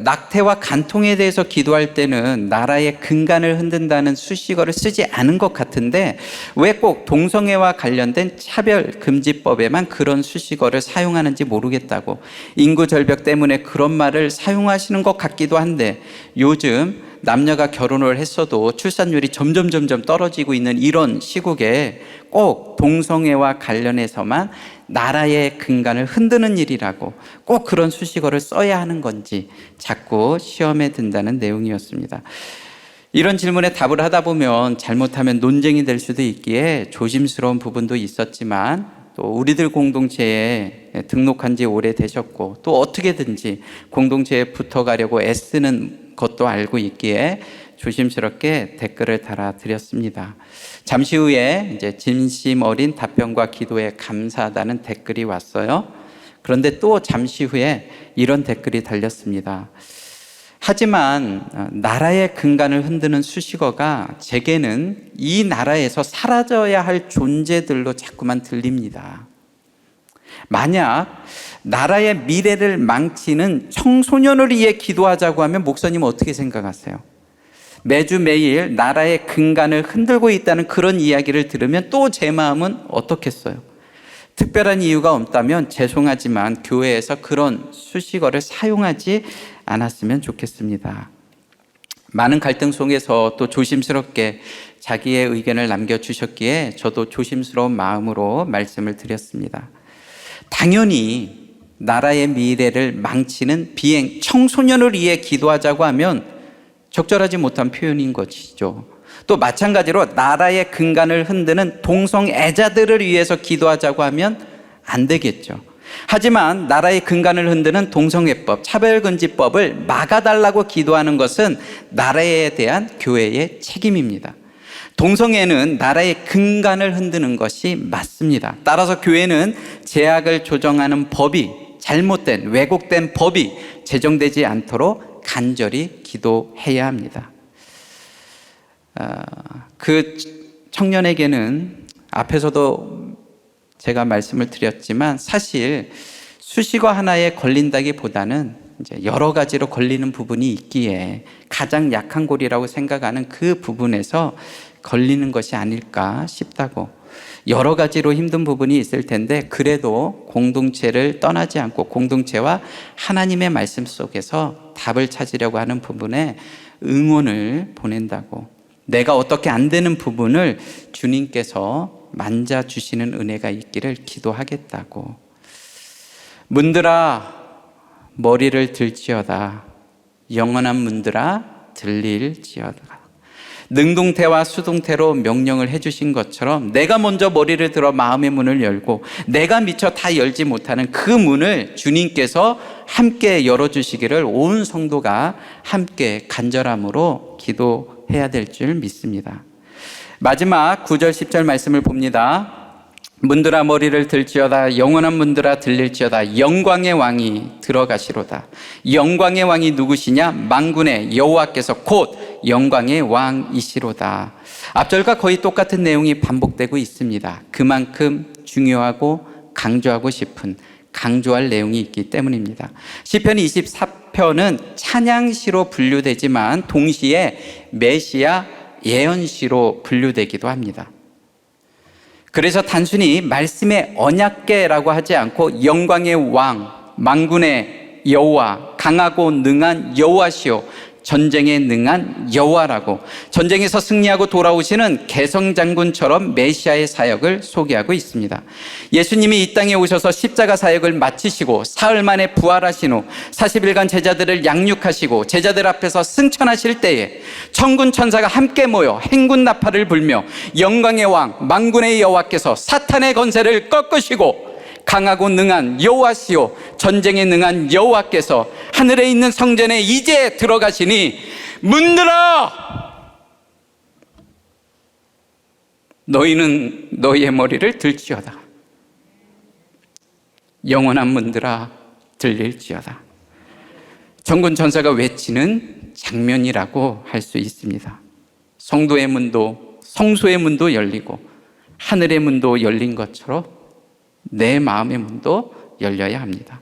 낙태와 간통에 대해서 기도할 때는 나라의 근간을 흔든다는 수식어를 쓰지 않은 것 같은데 왜 꼭 동성애와 관련된 차별금지법에만 그런 수식어를 사용하는지 모르겠다고, 인구 절벽 때문에 그런 말을 사용하시는 것 같기도 한데 요즘 남녀가 결혼을 했어도 출산율이 점점 떨어지고 있는 이런 시국에 꼭 동성애와 관련해서만 나라의 근간을 흔드는 일이라고 꼭 그런 수식어를 써야 하는 건지 자꾸 시험에 든다는 내용이었습니다. 이런 질문에 답을 하다 보면 잘못하면 논쟁이 될 수도 있기에 조심스러운 부분도 있었지만, 또 우리들 공동체에 등록한 지 오래되셨고 또 어떻게든지 공동체에 붙어가려고 애쓰는 것도 알고 있기에 조심스럽게 댓글을 달아드렸습니다. 잠시 후에 이제 진심 어린 답변과 기도에 감사하다는 댓글이 왔어요. 그런데 또 잠시 후에 이런 댓글이 달렸습니다. 하지만 나라의 근간을 흔드는 수식어가 제게는 이 나라에서 사라져야 할 존재들로 자꾸만 들립니다. 만약 나라의 미래를 망치는 청소년을 위해 기도하자고 하면 목사님 어떻게 생각하세요? 매주 매일 나라의 근간을 흔들고 있다는 그런 이야기를 들으면 또 제 마음은 어떻겠어요? 특별한 이유가 없다면 죄송하지만 교회에서 그런 수식어를 사용하지 않았으면 좋겠습니다. 많은 갈등 속에서 또 조심스럽게 자기의 의견을 남겨주셨기에 저도 조심스러운 마음으로 말씀을 드렸습니다. 당연히 나라의 미래를 망치는 비행 청소년을 위해 기도하자고 하면 적절하지 못한 표현인 것이죠. 또 마찬가지로 나라의 근간을 흔드는 동성애자들을 위해서 기도하자고 하면 안 되겠죠. 하지만 나라의 근간을 흔드는 동성애법, 차별금지법을 막아달라고 기도하는 것은 나라에 대한 교회의 책임입니다. 동성애는 나라의 근간을 흔드는 것이 맞습니다. 따라서 교회는 제약을 조정하는 법이, 잘못된 왜곡된 법이 제정되지 않도록 간절히 기도해야 합니다. 그 청년에게는 앞에서도 제가 말씀을 드렸지만 사실 수식어 하나에 걸린다기보다는 이제 여러 가지로 걸리는 부분이 있기에 가장 약한 골이라고 생각하는 그 부분에서 걸리는 것이 아닐까 싶다고. 여러 가지로 힘든 부분이 있을 텐데 그래도 공동체를 떠나지 않고 공동체와 하나님의 말씀 속에서 답을 찾으려고 하는 부분에 응원을 보낸다고. 내가 어떻게 안 되는 부분을 주님께서 만져주시는 은혜가 있기를 기도하겠다고. 문들아 머리를 들지어다. 영원한 문들아 들릴지어다. 능동태와 수동태로 명령을 해주신 것처럼 내가 먼저 머리를 들어 마음의 문을 열고 내가 미처 다 열지 못하는 그 문을 주님께서 함께 열어주시기를 온 성도가 함께 간절함으로 기도해야 될 줄 믿습니다. 마지막 9절 10절 말씀을 봅니다. 문들아 머리를 들지어다. 영원한 문들아 들릴지어다. 영광의 왕이 들어가시로다. 영광의 왕이 누구시냐? 만군의 여호와께서 곧 영광의 왕이시로다. 앞절과 거의 똑같은 내용이 반복되고 있습니다. 그만큼 중요하고 강조하고 싶은, 강조할 내용이 있기 때문입니다. 시편 24편은 찬양시로 분류되지만 동시에 메시아 예언시로 분류되기도 합니다. 그래서 단순히 말씀의 언약궤라고 하지 않고 영광의 왕, 만군의 여호와, 강하고 능한 여호와시오, 전쟁에 능한 여호와라고, 전쟁에서 승리하고 돌아오시는 개성장군처럼 메시아의 사역을 소개하고 있습니다. 예수님이 이 땅에 오셔서 십자가 사역을 마치시고 사흘 만에 부활하신 후 40일간 제자들을 양육하시고 제자들 앞에서 승천하실 때에 천군 천사가 함께 모여 행군 나팔을 불며 영광의 왕 만군의 여호와께서 사탄의 권세를 꺾으시고 강하고 능한 여호와시오, 전쟁에 능한 여호와께서 하늘에 있는 성전에 이제 들어가시니 문들아 너희는 너희의 머리를 들지어다. 영원한 문들아 들릴지어다. 천군 천사가 외치는 장면이라고 할 수 있습니다. 성도의 문도, 성소의 문도 열리고 하늘의 문도 열린 것처럼 내 마음의 문도 열려야 합니다.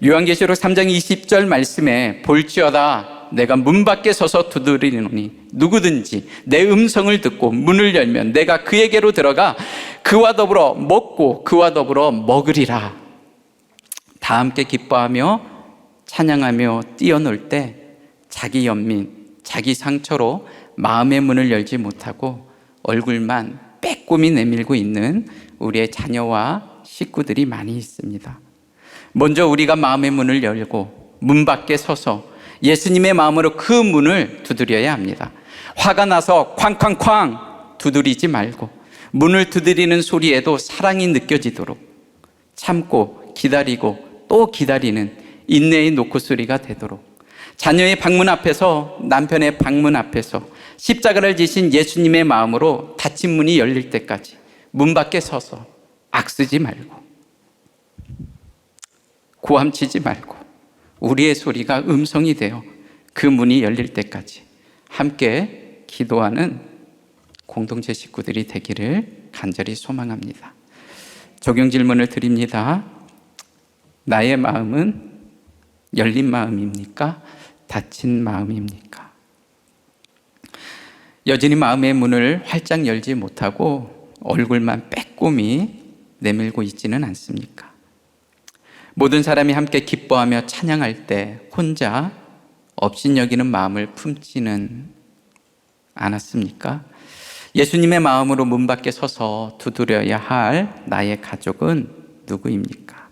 요한계시록 3장 20절 말씀에 볼지어다 내가 문 밖에 서서 두드리노니 누구든지 내 음성을 듣고 문을 열면 내가 그에게로 들어가 그와 더불어 먹고 그와 더불어 먹으리라. 다 함께 기뻐하며 찬양하며 뛰어놀 때 자기 연민, 자기 상처로 마음의 문을 열지 못하고 얼굴만 빼꼼히 내밀고 있는 우리의 자녀와 식구들이 많이 있습니다. 먼저 우리가 마음의 문을 열고 문 밖에 서서 예수님의 마음으로 그 문을 두드려야 합니다. 화가 나서 쾅쾅쾅 두드리지 말고 문을 두드리는 소리에도 사랑이 느껴지도록 참고 기다리고 또 기다리는 인내의 노크소리가 되도록, 자녀의 방문 앞에서, 남편의 방문 앞에서 십자가를 지신 예수님의 마음으로 닫힌 문이 열릴 때까지 문 밖에 서서 악쓰지 말고 고함치지 말고 우리의 소리가 음성이 되어 그 문이 열릴 때까지 함께 기도하는 공동체 식구들이 되기를 간절히 소망합니다. 적용 질문을 드립니다. 나의 마음은 열린 마음입니까? 닫힌 마음입니까? 여전히 마음의 문을 활짝 열지 못하고 얼굴만 빼꼼히 내밀고 있지는 않습니까? 모든 사람이 함께 기뻐하며 찬양할 때 혼자 업신여기는 마음을 품지는 않았습니까? 예수님의 마음으로 문 밖에 서서 두드려야 할 나의 가족은 누구입니까?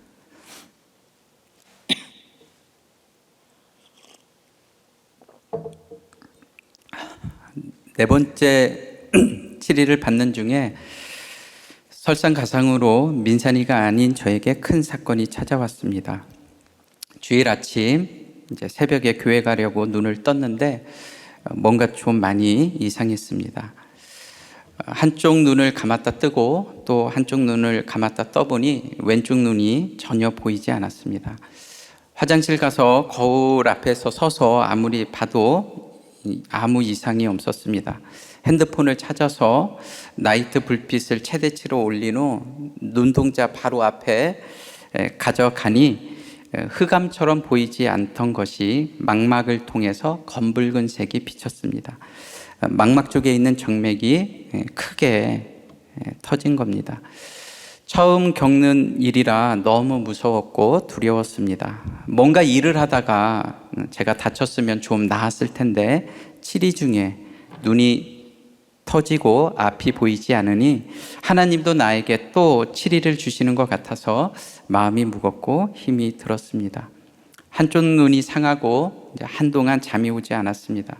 네 번째 치리를 받는 중에 설상가상으로 민산이가 아닌 저에게 큰 사건이 찾아왔습니다. 주일 아침 이제 새벽에 교회 가려고 눈을 떴는데 뭔가 좀 많이 이상했습니다. 한쪽 눈을 감았다 뜨고 또 한쪽 눈을 감았다 떠보니 왼쪽 눈이 전혀 보이지 않았습니다. 화장실 가서 거울 앞에서 서서 아무리 봐도 아무 이상이 없었습니다. 핸드폰을 찾아서 나이트 불빛을 최대치로 올린 후 눈동자 바로 앞에 가져가니 흑암처럼 보이지 않던 것이 망막을 통해서 검붉은 색이 비쳤습니다. 망막 쪽에 있는 정맥이 크게 터진 겁니다. 처음 겪는 일이라 너무 무서웠고 두려웠습니다. 뭔가 일을 하다가 제가 다쳤으면 좀 나았을 텐데 치리 중에 눈이 터지고 앞이 보이지 않으니 하나님도 나에게 또 치리를 주시는 것 같아서 마음이 무겁고 힘이 들었습니다. 한쪽 눈이 상하고 한동안 잠이 오지 않았습니다.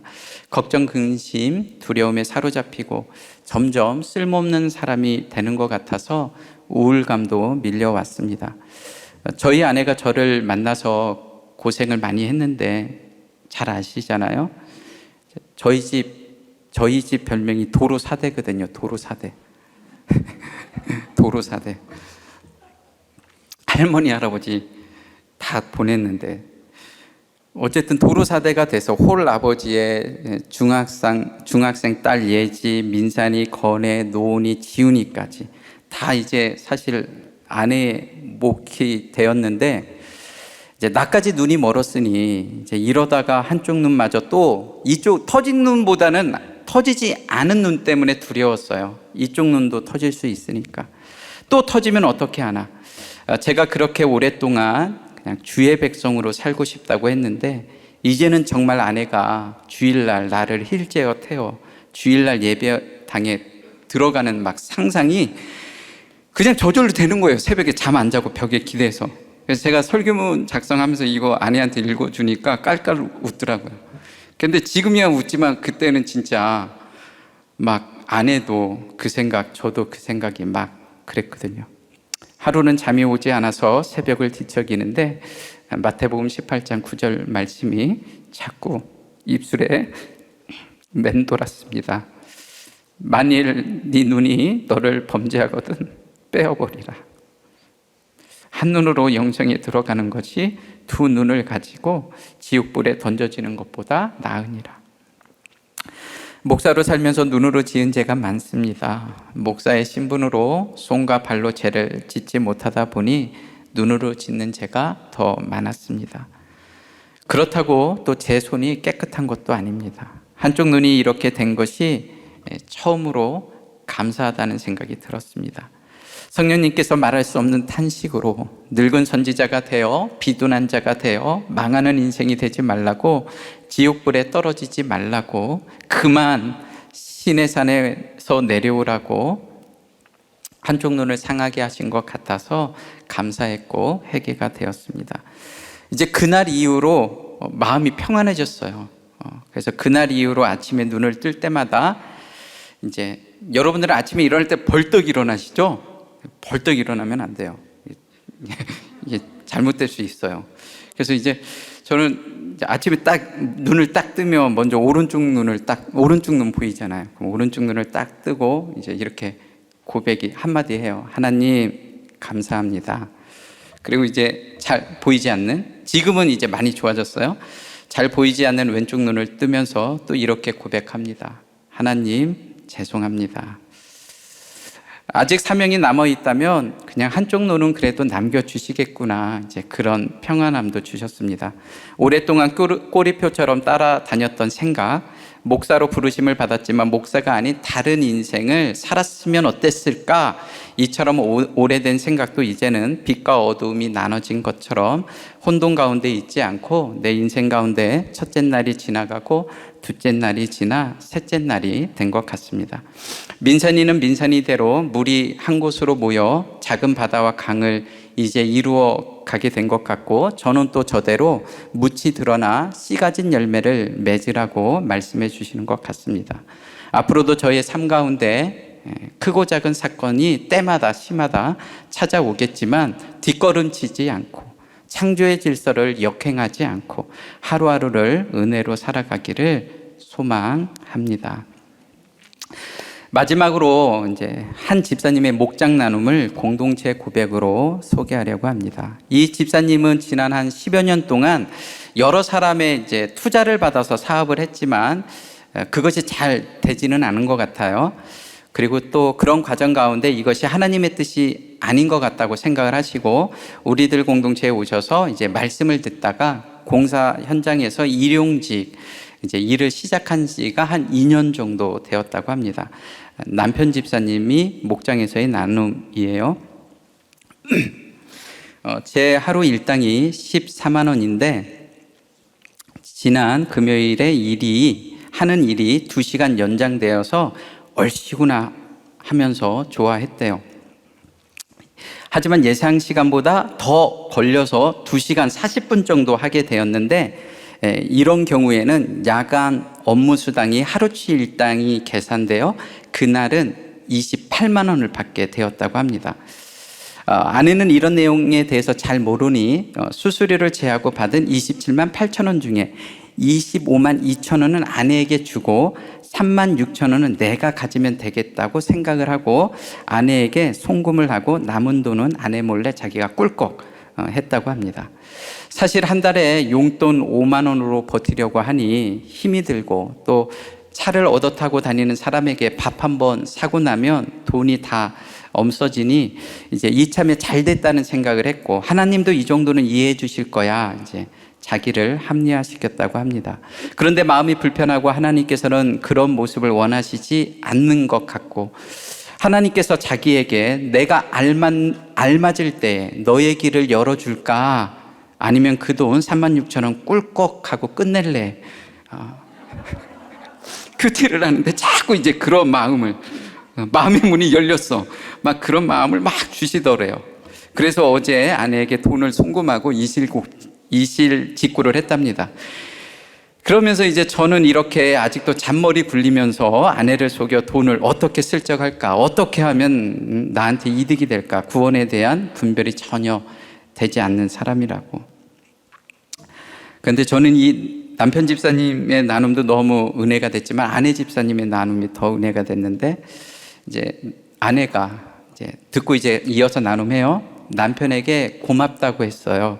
걱정, 근심, 두려움에 사로잡히고 점점 쓸모없는 사람이 되는 것 같아서 우울감도 밀려왔습니다. 저희 아내가 저를 만나서 고생을 많이 했는데 잘 아시잖아요. 저희 집 별명이 도로사대거든요. 도로사대. 도로사대. 할머니, 할아버지 다 보냈는데 어쨌든 도로사대가 돼서 홀 아버지의 중학생 딸 예지, 민산이, 건혜, 노은이, 지훈이까지 다 이제 사실 아내의 몫이 되었는데 이제 나까지 눈이 멀었으니 이제 이러다가 한쪽 눈마저 또 이쪽 터진 눈보다는 터지지 않은 눈 때문에 두려웠어요. 이쪽 눈도 터질 수 있으니까. 또 터지면 어떻게 하나. 제가 그렇게 오랫동안 그냥 주의 백성으로 살고 싶다고 했는데 이제는 정말 아내가 주일날 나를 힐제어 태워 주일날 예배당에 들어가는 막 상상이 그냥 저절로 되는 거예요. 새벽에 잠 안 자고 벽에 기대서. 그래서 제가 설교문 작성하면서 이거 아내한테 읽어주니까 깔깔 웃더라고요. 근데 지금이야 웃지만 그때는 진짜 막 아내도 그 생각, 저도 그 생각이 막 그랬거든요. 하루는 잠이 오지 않아서 새벽을 뒤척이는데 마태복음 18장 9절 말씀이 자꾸 입술에 맴돌았습니다. 만일 네 눈이 너를 범죄하거든 빼어버리라. 한 눈으로 영생에 들어가는 것이 두 눈을 가지고 지옥불에 던져지는 것보다 나으니라. 목사로 살면서 눈으로 지은 죄가 많습니다. 목사의 신분으로 손과 발로 죄를 짓지 못하다 보니 눈으로 짓는 죄가 더 많았습니다. 그렇다고 또 제 손이 깨끗한 것도 아닙니다. 한쪽 눈이 이렇게 된 것이 처음으로 감사하다는 생각이 들었습니다. 성령님께서 말할 수 없는 탄식으로 늙은 선지자가 되어 비둔한 자가 되어 망하는 인생이 되지 말라고, 지옥불에 떨어지지 말라고, 그만 시내산에서 내려오라고 한쪽 눈을 상하게 하신 것 같아서 감사했고 회개가 되었습니다. 이제 그날 이후로 마음이 평안해졌어요. 그래서 그날 이후로 아침에 눈을 뜰 때마다 이제 여러분들은 아침에 일어날 때 벌떡 일어나시죠? 벌떡 일어나면 안 돼요. 이게 잘못될 수 있어요. 그래서 이제 저는 이제 아침에 딱 눈을 딱 뜨면 먼저 오른쪽 눈 보이잖아요. 그럼 오른쪽 눈을 딱 뜨고 이제 이렇게 고백이 한마디 해요. 하나님 감사합니다. 그리고 이제 잘 보이지 않는, 지금은 이제 많이 좋아졌어요. 잘 보이지 않는 왼쪽 눈을 뜨면서 또 이렇게 고백합니다. 하나님 죄송합니다. 아직 사명이 남아 있다면 그냥 한쪽 눈은 그래도 남겨주시겠구나, 이제 그런 평안함도 주셨습니다. 오랫동안 꼬리표처럼 따라다녔던 생각, 목사로 부르심을 받았지만 목사가 아닌 다른 인생을 살았으면 어땠을까, 이처럼 오래된 생각도 이제는 빛과 어두움이 나눠진 것처럼 혼돈 가운데 있지 않고 내 인생 가운데 첫째 날이 지나가고 둘째 날이 지나 셋째 날이 된 것 같습니다. 민선이는 민선이대로 물이 한 곳으로 모여 작은 바다와 강을 이제 이루어 가게 된 것 같고, 저는 또 저대로 묻이 드러나 씨 가진 열매를 맺으라고 말씀해 주시는 것 같습니다. 앞으로도 저의 삶 가운데 크고 작은 사건이 때마다 시마다 찾아오겠지만 뒷걸음치지 않고 창조의 질서를 역행하지 않고 하루하루를 은혜로 살아가기를 소망합니다. 마지막으로 이제 한 집사님의 목장 나눔을 공동체 고백으로 소개하려고 합니다. 이 집사님은 지난 한 10여 년 동안 여러 사람의 이제 투자를 받아서 사업을 했지만 그것이 잘 되지는 않은 것 같아요. 그리고 또 그런 과정 가운데 이것이 하나님의 뜻이 아닌 것 같다고 생각을 하시고 우리들 공동체에 오셔서 이제 말씀을 듣다가 공사 현장에서 일용직 이제 일을 시작한 지가 한 2년 정도 되었다고 합니다. 남편 집사님이 목장에서의 나눔이에요. 제 하루 일당이 14만 원인데 지난 금요일에 하는 일이 2시간 연장되어서 얼씨구나 하면서 좋아했대요. 하지만 예상 시간보다 더 걸려서 2시간 40분 정도 하게 되었는데 이런 경우에는 야간 업무 수당이 하루치 일당이 계산되어 그날은 28만 원을 받게 되었다고 합니다. 아내는 이런 내용에 대해서 잘 모르니 수수료를 제하고 받은 27만 8천 원 중에 25만 2천 원은 아내에게 주고 3만 6천 원은 내가 가지면 되겠다고 생각을 하고 아내에게 송금을 하고 남은 돈은 아내 몰래 자기가 꿀꺽 했다고 합니다. 사실 한 달에 용돈 5만 원으로 버티려고 하니 힘이 들고 또 차를 얻어 타고 다니는 사람에게 밥 한 번 사고 나면 돈이 다 없어지니 이제 이참에 잘 됐다는 생각을 했고 하나님도 이 정도는 이해해 주실 거야 이제 자기를 합리화시켰다고 합니다. 그런데 마음이 불편하고 하나님께서는 그런 모습을 원하시지 않는 것 같고 하나님께서 자기에게 내가 알맞을 때 너의 길을 열어줄까 아니면 그 돈 3만 6천 원 꿀꺽하고 끝낼래 그 티를 하는데 자꾸 이제 그런 마음의 문이 열렸어. 막 그런 마음을 막 주시더래요. 그래서 어제 아내에게 돈을 송금하고 이실 직구를 했답니다. 그러면서 이제 저는 이렇게 아직도 잔머리 굴리면서 아내를 속여 돈을 어떻게 슬쩍할까, 어떻게 하면 나한테 이득이 될까, 구원에 대한 분별이 전혀 되지 않는 사람이라고. 그런데 저는 이 남편 집사님의 나눔도 너무 은혜가 됐지만 아내 집사님의 나눔이 더 은혜가 됐는데 이제 아내가 이제 듣고 이제 이어서 나눔해요. 남편에게 고맙다고 했어요.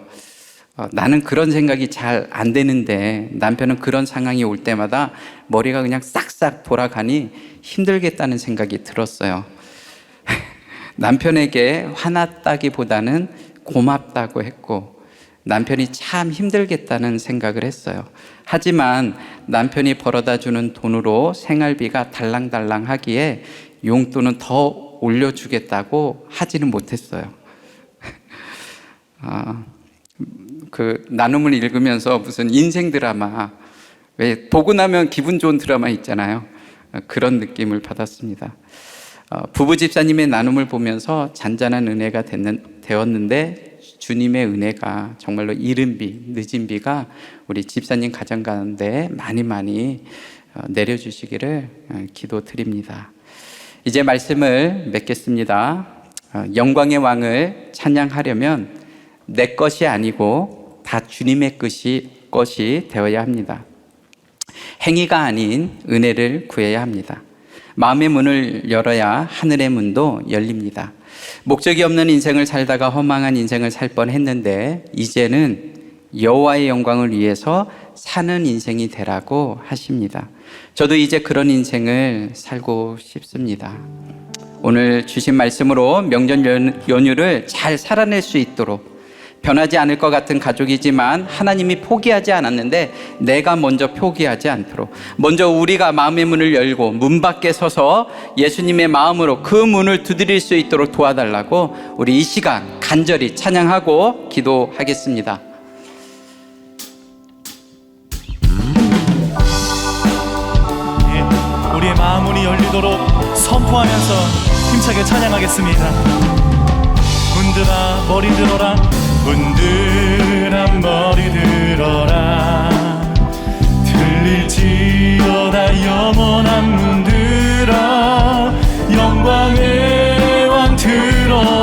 나는 그런 생각이 잘 안 되는데 남편은 그런 상황이 올 때마다 머리가 그냥 싹싹 돌아가니 힘들겠다는 생각이 들었어요. 남편에게 화났다기보다는 고맙다고 했고 남편이 참 힘들겠다는 생각을 했어요. 하지만 남편이 벌어다 주는 돈으로 생활비가 달랑달랑 하기에 용돈은 더 올려주겠다고 하지는 못했어요. 그 나눔을 읽으면서 무슨 인생 드라마, 왜 보고 나면 기분 좋은 드라마 있잖아요. 그런 느낌을 받았습니다. 부부 집사님의 나눔을 보면서 잔잔한 은혜가 되었는데 주님의 은혜가 정말로 이른 비, 늦은 비가 우리 집사님 가정 가운데 많이 내려주시기를 기도드립니다. 이제 말씀을 맺겠습니다. 영광의 왕을 찬양하려면 내 것이 아니고 다 주님의 것이 되어야 합니다. 행위가 아닌 은혜를 구해야 합니다. 마음의 문을 열어야 하늘의 문도 열립니다. 목적이 없는 인생을 살다가 허망한 인생을 살 뻔했는데 이제는 여호와의 영광을 위해서 사는 인생이 되라고 하십니다. 저도 이제 그런 인생을 살고 싶습니다. 오늘 주신 말씀으로 명절 연휴를 잘 살아낼 수 있도록, 변하지 않을 것 같은 가족이지만 하나님이 포기하지 않았는데 내가 먼저 포기하지 않도록, 먼저 우리가 마음의 문을 열고 문 밖에 서서 예수님의 마음으로 그 문을 두드릴 수 있도록 도와달라고 우리 이 시간 간절히 찬양하고 기도하겠습니다. 우리의 마음문이 열리도록 선포하면서 힘차게 찬양하겠습니다. 문들아 머리 들어라, 문들아 머리 들어라. 들릴지어다 영원한 문들아, 영광의 왕 들어가시도록,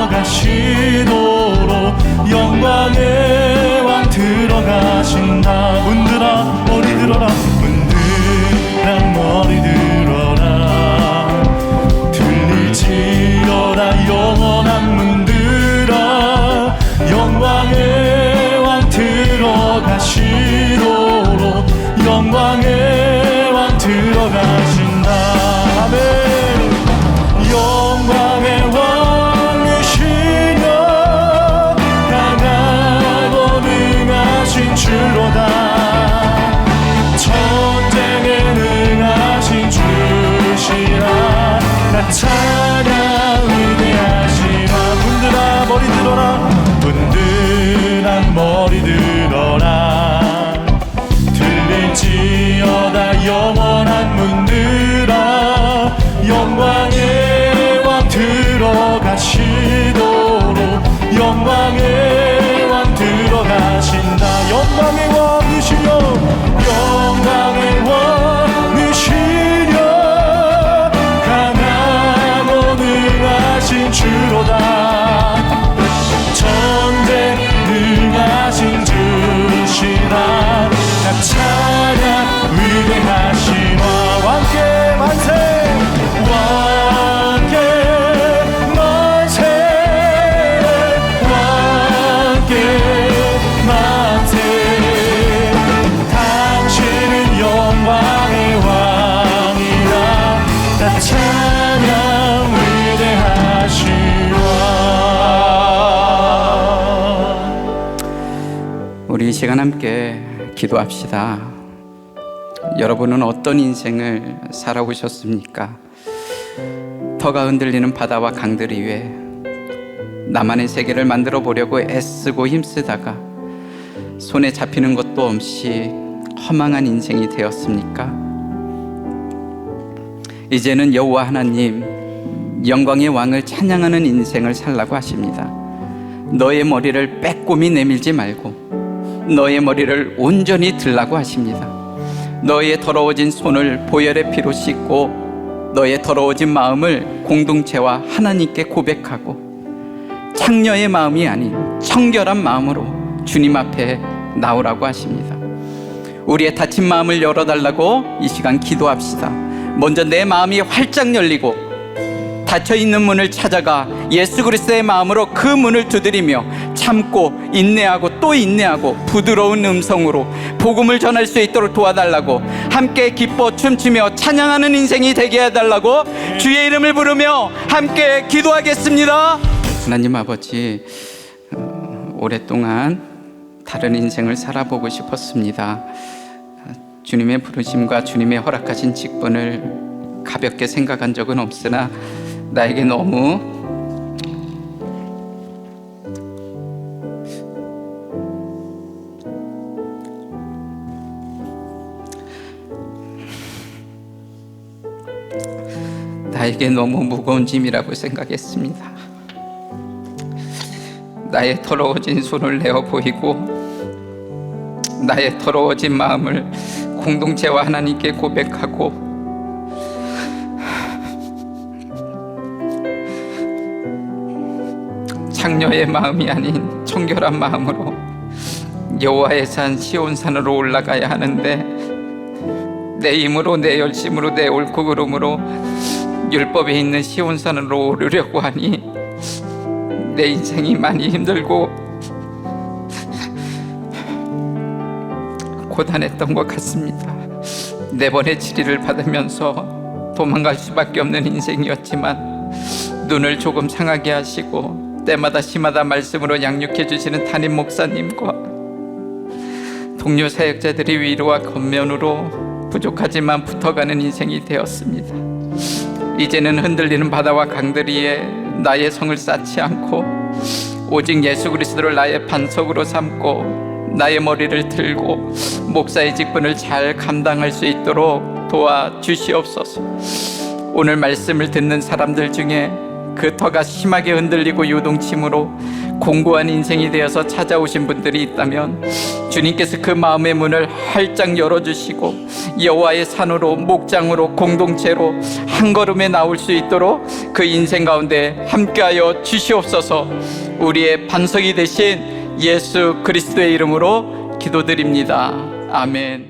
영광의 왕 들어가신다. 문들아 머리 들어라, 문들아 머리 들어라. 들릴지어다 영원한 문들아, 영광의 왕 들어가시도록, 영광의 왕 들어가신다. 아멘. 영광의 왕이시여, 강하고 능하신 주로다. 전쟁에 능하신 주시라. 나 찬양 위대하시라. 문들아 머리 들어라, 문들아 머리 들어라. 들릴지어다 영원한 문들아, 영광의 왕 들어가시도록, 영광의 왕 들어가신다. 영광의 왕이시여, 영광의 왕이시여, 강하고 능하신 주로다. 전쟁 능하신 주시라. 나 찬양 위대하시라. 왕께 만세, 왕께 만세, 왕께 만세. 당신은 영광의 왕이라. 나 찬양 위대하시라. 우리 이 시간 함께 기도합시다. 여러분은 어떤 인생을 살아오셨습니까? 터가 흔들리는 바다와 강들 위에 나만의 세계를 만들어 보려고 애쓰고 힘쓰다가 손에 잡히는 것도 없이 허망한 인생이 되었습니까? 이제는 여호와 하나님, 영광의 왕을 찬양하는 인생을 살라고 하십니다. 너의 머리를 빼꼼히 내밀지 말고 너의 머리를 온전히 들라고 하십니다. 너의 더러워진 손을 보혈의 피로 씻고 너의 더러워진 마음을 공동체와 하나님께 고백하고 창녀의 마음이 아닌 청결한 마음으로 주님 앞에 나오라고 하십니다. 우리의 닫힌 마음을 열어달라고 이 시간 기도합시다. 먼저 내 마음이 활짝 열리고 닫혀있는 문을 찾아가 예수 그리스도의 마음으로 그 문을 두드리며 참고 인내하고 또 인내하고 부드러운 음성으로 복음을 전할 수 있도록 도와달라고, 함께 기뻐 춤추며 찬양하는 인생이 되게 해달라고 주의 이름을 부르며 함께 기도하겠습니다. 하나님 아버지, 오랫동안 다른 인생을 살아보고 싶었습니다. 주님의 부르심과 주님의 허락하신 직분을 가볍게 생각한 적은 없으나 나에게 너무 무거운 짐이라고 생각했습니다. 나의 더러워진 손을 내어 보이고 나의 더러워진 마음을 공동체와 하나님께 고백하고 창녀의 마음이 아닌 청결한 마음으로 여호와의 산 시온산으로 올라가야 하는데 내 힘으로 내 열심으로 내 옳고 그름으로 율법에 있는 시온산으로 오르려고 하니 내 인생이 많이 힘들고 고단했던 것 같습니다. 네 번의 치리를 받으면서 도망갈 수밖에 없는 인생이었지만 눈을 조금 상하게 하시고 때마다 시마다 말씀으로 양육해 주시는 담임 목사님과 동료 사역자들의 위로와 겉면으로 부족하지만 붙어가는 인생이 되었습니다. 이제는 흔들리는 바다와 강들이에 나의 성을 쌓지 않고 오직 예수 그리스도를 나의 반석으로 삼고 나의 머리를 들고 목사의 직분을 잘 감당할 수 있도록 도와주시옵소서. 오늘 말씀을 듣는 사람들 중에 그 터가 심하게 흔들리고 요동침으로 공고한 인생이 되어서 찾아오신 분들이 있다면 주님께서 그 마음의 문을 활짝 열어주시고 여호와의 산으로 목장으로 공동체로 한 걸음에 나올 수 있도록 그 인생 가운데 함께하여 주시옵소서. 우리의 반석이 되신 예수 그리스도의 이름으로 기도드립니다. 아멘.